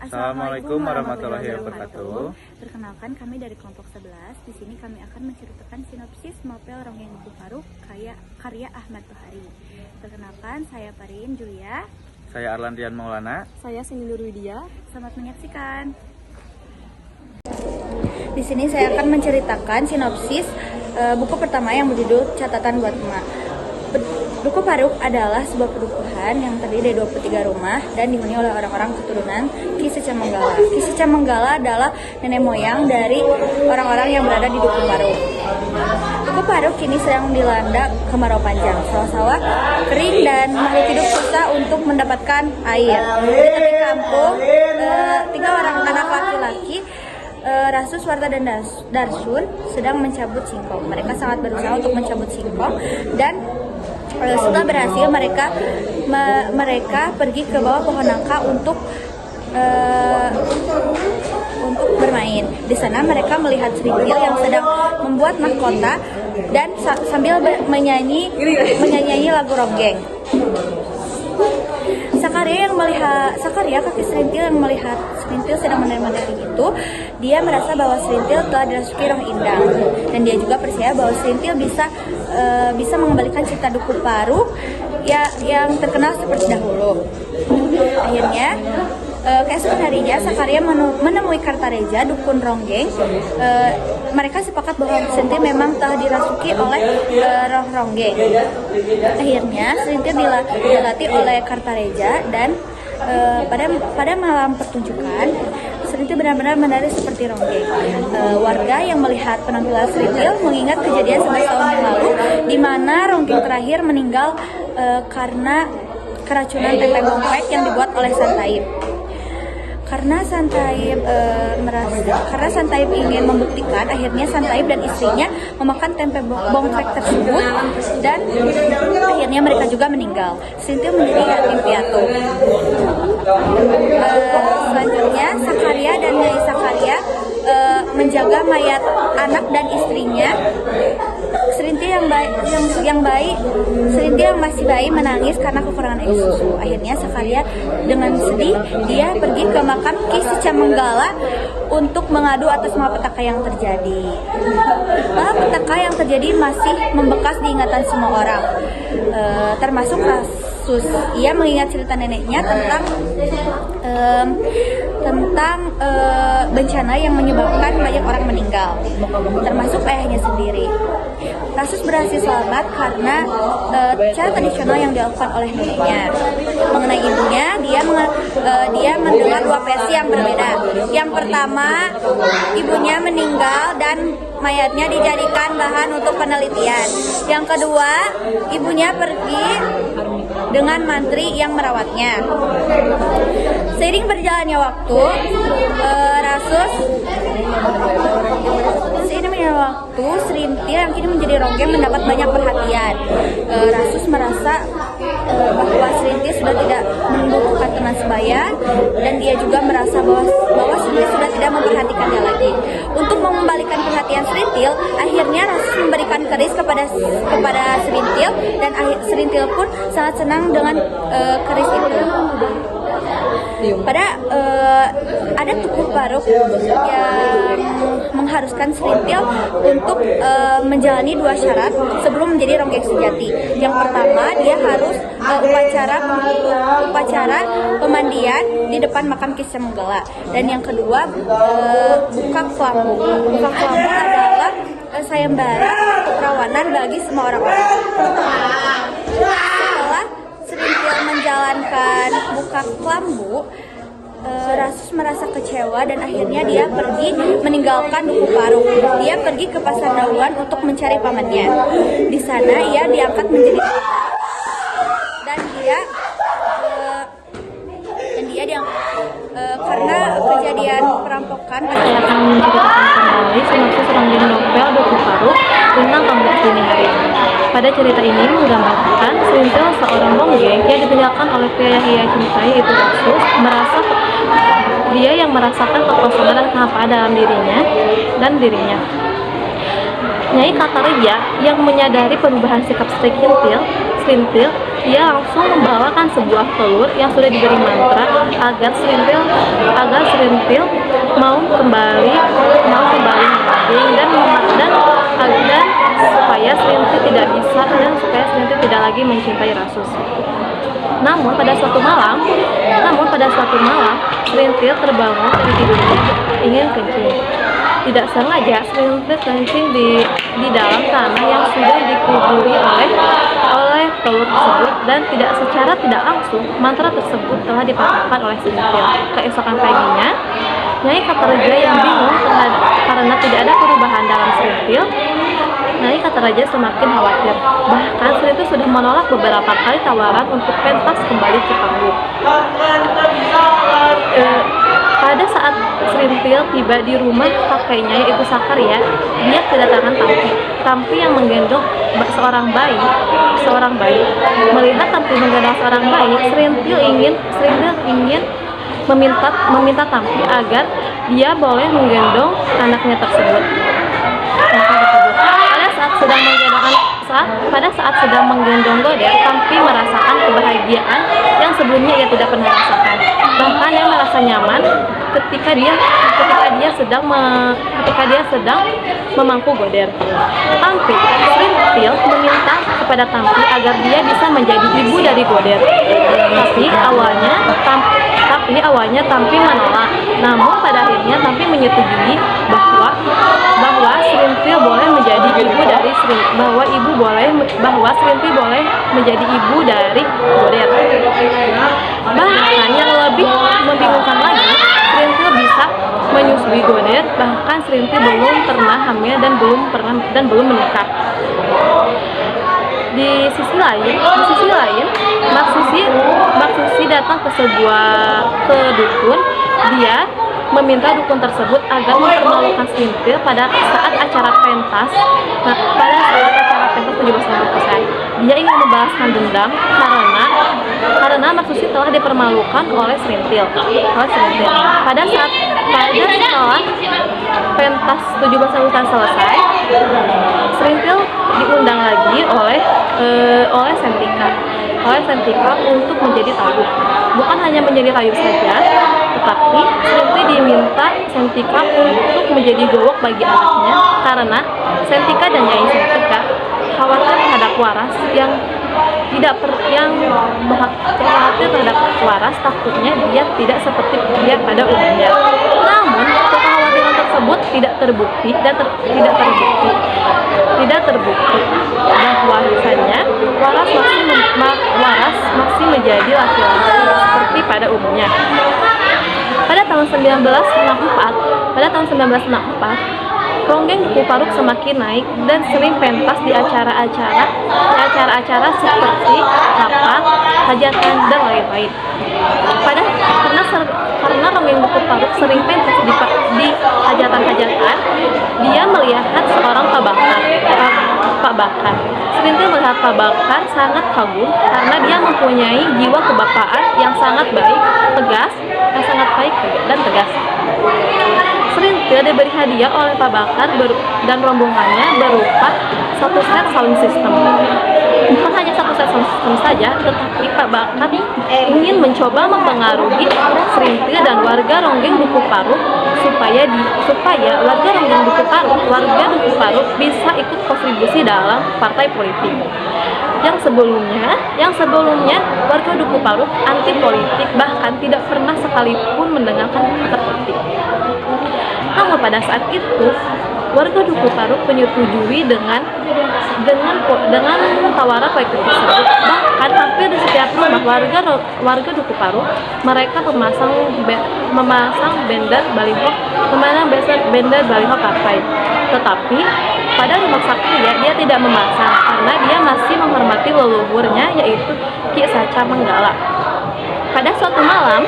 Assalamualaikum warahmatullahi wabarakatuh. Perkenalkan, kami dari kelompok 11. Di sini kami akan menceritakan sinopsis novel Ronggeng Buku Paruh karya Ahmad Tohari. Perkenalkan, saya Parin Julia. Saya Arlandian Maulana. Saya Sini Nurwidia. Selamat menyaksikan. Di sini saya akan menceritakan sinopsis buku pertama yang berjudul Catatan Buat Emak. Duku Paruh adalah sebuah pedukuhan yang terdiri dari 23 rumah dan dihuni oleh orang-orang keturunan Ki Secamanggala. Ki Secamanggala adalah nenek moyang dari orang-orang yang berada di Duku Paruh. Duku Paruh kini sedang dilanda kemarau panjang. Sawah-sawah kering dan makhluk hidup susah untuk mendapatkan air. Di tepi kampung, 3 orang anak laki-laki, Rasus, Warta, dan Darsun sedang mencabut singkong. Mereka sangat berusaha untuk mencabut singkong dan setelah berhasil mereka pergi ke bawah pohon nangka untuk bermain. Di sana mereka melihat Serintil yang sedang membuat mahkota dan sambil menyanyi lagu ronggeng. Sakaria kaki Serintil yang melihat Serintil sedang menerima itu, dia merasa bahwa Serintil telah dirasuki roh indah, dan dia juga percaya bahwa Serintil bisa mengembalikan cipta Duku Paruh yang terkenal seperti dahulu. Akhirnya, keesokan harinya Sakaria menemui Kartareja, dukun ronggeng. Mereka sepakat bahwa Serintil memang telah dirasuki oleh roh ronggeng. Akhirnya Serintil dilatih oleh Kartareja dan pada malam pertunjukan Serintil benar-benar menari seperti ronggeng. Warga yang melihat penampilan Serintil mengingat kejadian 11 tahun yang lalu di mana ronggeng terakhir meninggal karena keracunan tempe bongkrek yang dibuat oleh Santaib. Karena Santaib ingin membuktikan, akhirnya Santaib dan istrinya memakan tempe bongkrek tersebut dan akhirnya mereka juga meninggal. Serintil menjadi yatim piatu. Selanjutnya Sakaria dan Nyai Sakaria menjaga mayat anak dan istrinya. Serintil yang masih bayi menangis karena kekurangan air susu. Akhirnya Sakaria dengan sedih dia pergi ke makam Ki Secamanggala untuk mengadu atas malapetaka yang terjadi. Malapetaka yang terjadi masih membekas di ingatan semua orang, termasuk Rasus. Ia mengingat cerita neneknya tentang bencana yang menyebabkan banyak orang meninggal, termasuk ayahnya sendiri. Rasus berhasil selamat karena cara tradisional yang dilakukan oleh neneknya. Mengenai ibunya, dia mendengar 2 versi yang berbeda. Yang pertama, ibunya meninggal dan mayatnya dijadikan bahan untuk penelitian. Yang kedua, ibunya pergi dengan mantri yang merawatnya. Seiring berjalannya waktu, Serintil yang kini menjadi ronggeng mendapat banyak perhatian. Rasus merasa bahwa Serintil sudah tidak membutuhkan teman sebaya, dan dia juga merasa bahwa Serintil sudah tidak memperhatikannya lagi. Untuk mengembalikan perhatian Serintil, akhirnya Rasus memberikan keris kepada Serintil, dan Serintil pun sangat senang dengan keris itu. Ada Duku Paruh yang mengharuskan Serintil untuk menjalani 2 syarat sebelum menjadi ronggeng sejati. Yang pertama, dia harus upacara pemandian di depan makam Ki Secamanggala. Dan yang kedua, buka kelambu. Buka kelambu adalah sayembara keperawanan bagi semua orang-orang. Setelah Serintil menjalankan buka kelambu, Rasus merasa kecewa dan akhirnya dia pergi meninggalkan Duku Paruh. Dia pergi ke Pasar Dauan untuk mencari pamannya. Di sana ia diangkat menjadi dan dia karena kejadian perampokan. Akan menceritakan kembali sinopsis ronggeng novel Duku Paruh tentang kampung dini hari. Pada cerita ini menggambarkan Serintil, seorang ronggeng yang ditinggalkan oleh pria yang ia cintai, itu Rasus, dia yang merasakan kekosongan dan kehampaan dalam dirinya. Nyai Kartareja yang menyadari perubahan sikap Serintil ia langsung membawakan sebuah telur yang sudah diberi mantra agar Serintil mau kembali mengging dan agar supaya Serintil tidak bisa dan supaya Serintil tidak lagi mencintai Rasus. Namun pada suatu malam Serintil terbangun dari tidurnya ingin kencing. Tidak sengaja Serintil kencing di dalam tanah yang sudah dikuburi oleh telur tersebut, dan secara tidak langsung mantra tersebut telah dipatahkan oleh Serintil. Keesokan paginya, Nyai Kataraja yang bingung karena tidak ada perubahan dalam Serintil, Nyai Kataraja semakin khawatir. Bahkan Serintil sudah menolak beberapa kali tawaran untuk pentas kembali ke panggung. Pada saat Serintil tiba di rumah kakeknya yaitu Sakarya, dia kedatangan Tampi yang menggendong seorang bayi. Melihat Tampi menggendong seorang bayi, Serintil ingin meminta Tampi agar dia boleh menggendong anaknya tersebut. Pada saat sedang menggendong Goder, Tampi merasakan kebahagiaan yang sebelumnya ia tidak pernah rasakan. Bahkan dia merasa nyaman ketika dia sedang memangku Goder. Serintil meminta kepada Tampi agar dia bisa menjadi ibu dari Goder. Tapi awalnya Tampi menolak. Namun pada akhirnya Tampi menyetujui bahwa Serintil boleh menjadi ibu dari Serintil boleh menjadi ibu dari Goder. Bahkan yang lebih membingungkan lagi, Serintil bisa menyusui Goder. Bahkan Serintil belum pernah hamil dan belum menikah. Di sisi lain, Maksusi datang ke dukun. Dia meminta dukun tersebut agar mempermalukan Serintil pada saat acara pentas 17 Agustus. Dia ingin membalaskan dendam karena Maksusi telah dipermalukan oleh Serintil. Pada setelah pentas 17 Agustus selesai, Serintil diundang lagi oleh Sentika untuk menjadi tayu. Bukan hanya menjadi tayu saja, tetapi Serintil diminta Sentika untuk menjadi gowok bagi anaknya karena Sentika dan Nyai Sentika khawatir terhadap Waras khawatir terhadap Waras, takutnya dia tidak seperti dia pada umumnya. Namun kekhawatiran tersebut tidak terbukti bahwasanya Waras masih menjadi laki-laki seperti pada umumnya. Pada tahun 1964, Ronggeng Duku Paruk semakin naik dan sering pentas di acara-acara seperti rapat, hajatan, dan lain-lain. Karena Ronggeng Duku Paruk sering pentas di hajatan-hajatan, dia melihat seorang Pak Bakar. Serintil melihat Pak Bakar sangat kagum karena dia mempunyai jiwa kebapaan yang sangat baik dan tegas. Serintil diberi hadiah oleh Pak Bakar dan rombongannya berupa satu set sound system. Bukan hanya satu set sound system saja, tetapi Pak Bakar ingin mencoba mempengaruhi Serintil dan warga Ronggeng Duku Paruk supaya warga Duku Paruk bisa ikut kontribusi dalam partai politik. Yang sebelumnya warga Duku Paruk anti politik, bahkan tidak pernah sekalipun mendengarkan kata politik. Namun pada saat itu warga Duku Paruk menyetujui dengan tawaran politik tersebut. Bahkan hampir di setiap rumah warga Duku Paruk mereka memasang bendera baliho partai. Tetapi pada rumah Sakarya dia tidak memasang karena dia masih menghormati leluhurnya yaitu Ki Saca Manggala. Pada suatu malam,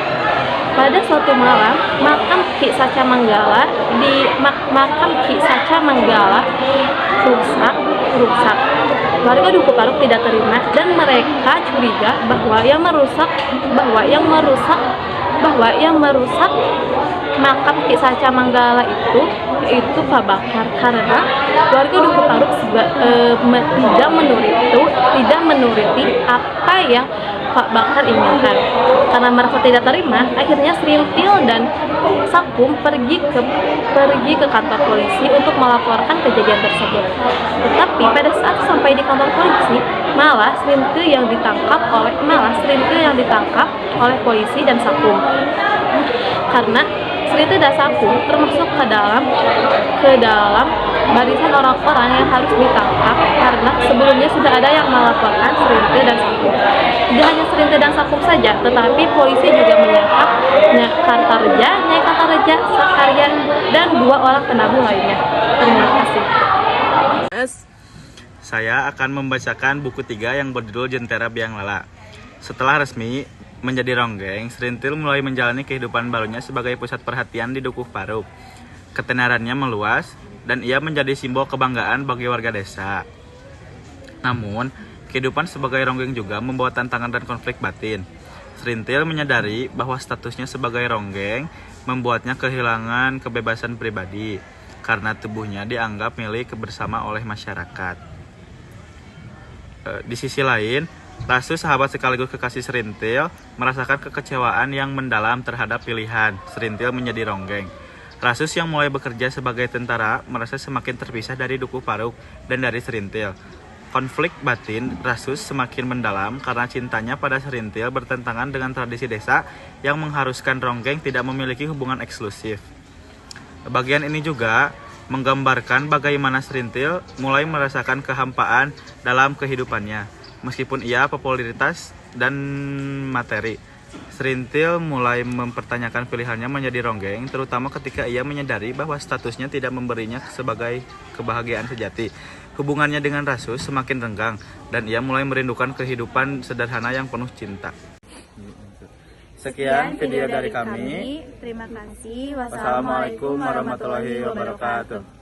makam Ki Saca Manggala rusak. Warga Duku Paruk tidak terima dan mereka curiga bahwa yang merusak bahwa yang merusak makam Ki Saca Manggala itu yaitu Pak Bakar, karena warga Dukuh Paruk tidak menuruti apa yang Pak Bakar inginkan. Karena merasa tidak terima, akhirnya Srintil dan Sakum pergi ke kantor polisi untuk melaporkan kejadian tersebut. Tetapi pada saat sampai di kantor polisi, malah Srintil yang ditangkap oleh polisi dan Sakum. Karena Srintil dan Sakum termasuk ke dalam barisan orang-orang yang harus ditangkap, karena sebelumnya sudah ada yang melaporkan Srintil dan Sakum. Tidak hanya Srintil dan Sakum saja, tetapi polisi juga menangkap Nyai Kartareja, Sakarya, dan 2 orang penabuh lainnya. Terima kasih. Saya akan membacakan buku 3 yang berjudul Jentera Biang Lala. Setelah resmi menjadi ronggeng, Srintil mulai menjalani kehidupan barunya sebagai pusat perhatian di Dukuh Paruk. Ketenarannya meluas dan ia menjadi simbol kebanggaan bagi warga desa. Namun, kehidupan sebagai ronggeng juga membawa tantangan dan konflik batin. Srintil menyadari bahwa statusnya sebagai ronggeng membuatnya kehilangan kebebasan pribadi karena tubuhnya dianggap milik bersama oleh masyarakat. Di sisi lain, Rasu, sahabat sekaligus kekasih Srintil, merasakan kekecewaan yang mendalam terhadap pilihan Srintil menjadi ronggeng. Rasus yang mulai bekerja sebagai tentara merasa semakin terpisah dari Dukuh Paruk dan dari Srintil. Konflik batin Rasus semakin mendalam karena cintanya pada Srintil bertentangan dengan tradisi desa yang mengharuskan ronggeng tidak memiliki hubungan eksklusif. Bagian ini juga menggambarkan bagaimana Srintil mulai merasakan kehampaan dalam kehidupannya. Meskipun ia popularitas dan materi, Srintil mulai mempertanyakan pilihannya menjadi ronggeng, terutama ketika ia menyadari bahwa statusnya tidak memberinya sebagai kebahagiaan sejati. Hubungannya dengan Rasus semakin renggang, dan ia mulai merindukan kehidupan sederhana yang penuh cinta. Sekian video dari kami. Terima kasih. Wassalamualaikum warahmatullahi wabarakatuh.